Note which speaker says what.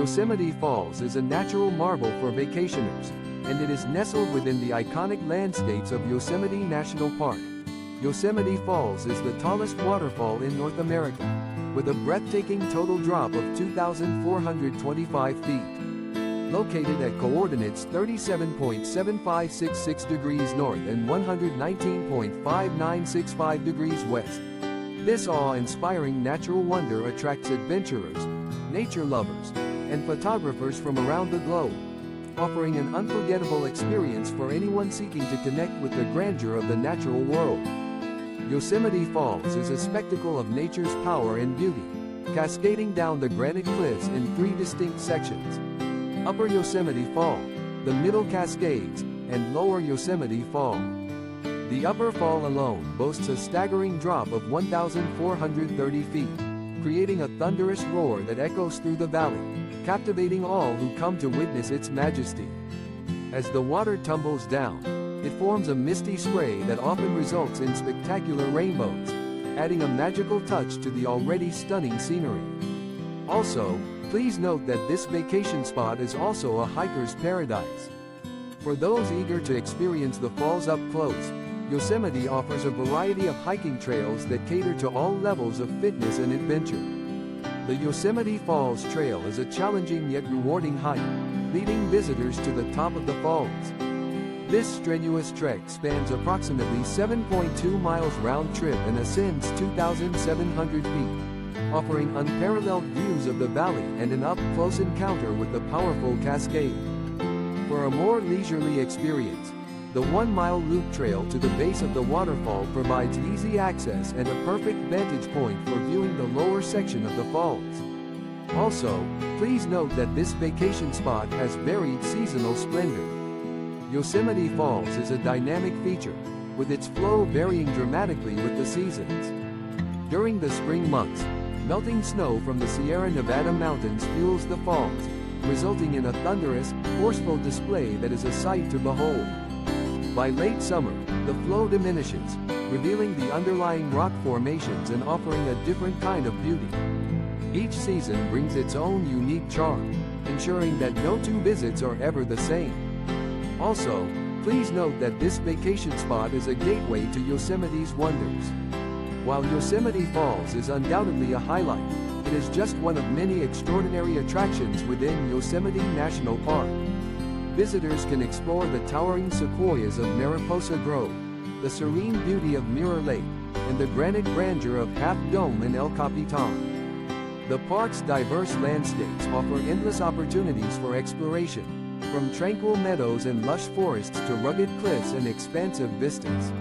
Speaker 1: Yosemite Falls is a natural marvel for vacationers, and it is nestled within the iconic landscapes of Yosemite National Park. Yosemite Falls is the tallest waterfall in North America, with a breathtaking total drop of 2,425 feet. Located at coordinates 37.7566 degrees north and 119.5965 degrees west. This awe-inspiring natural wonder attracts adventurers, nature lovers, and photographers from around the globe, offering an unforgettable experience for anyone seeking to connect with the grandeur of the natural world. Yosemite Falls is a spectacle of nature's power and beauty, cascading down the granite cliffs in three distinct sections: Upper Yosemite Fall, the Middle Cascades, and Lower Yosemite Fall. The Upper Fall alone boasts a staggering drop of 1,430 feet, creating a thunderous roar that echoes through the valley, captivating all who come to witness its majesty. As the water tumbles down, it forms a misty spray that often results in spectacular rainbows, adding a magical touch to the already stunning scenery. Also, please note that this vacation spot is also a hiker's paradise. For those eager to experience the falls up close, Yosemite offers a variety of hiking trails that cater to all levels of fitness and adventure. The Yosemite Falls Trail is a challenging yet rewarding hike, leading visitors to the top of the falls. This strenuous trek spans approximately 7.2 miles round trip and ascends 2,700 feet, offering unparalleled views of the valley and an up-close encounter with the powerful cascade. For a more leisurely experience, the 1-mile loop trail to the base of the waterfall provides easy access and a perfect vantage point for viewing the lower section of the falls. Also, please note that this vacation spot has varied seasonal splendor. Yosemite Falls is a dynamic feature, with its flow varying dramatically with the seasons. During the spring months, melting snow from the Sierra Nevada mountains fuels the falls, resulting in a thunderous, forceful display that is a sight to behold. By late summer, the flow diminishes, revealing the underlying rock formations and offering a different kind of beauty. Each season brings its own unique charm, ensuring that no two visits are ever the same. Also, please note that this vacation spot is a gateway to Yosemite's wonders. While Yosemite Falls is undoubtedly a highlight, it is just one of many extraordinary attractions within Yosemite National Park. Visitors can explore the towering sequoias of Mariposa Grove, the serene beauty of Mirror Lake, and the granite grandeur of Half Dome and El Capitan. The park's diverse landscapes offer endless opportunities for exploration, from tranquil meadows and lush forests to rugged cliffs and expansive vistas.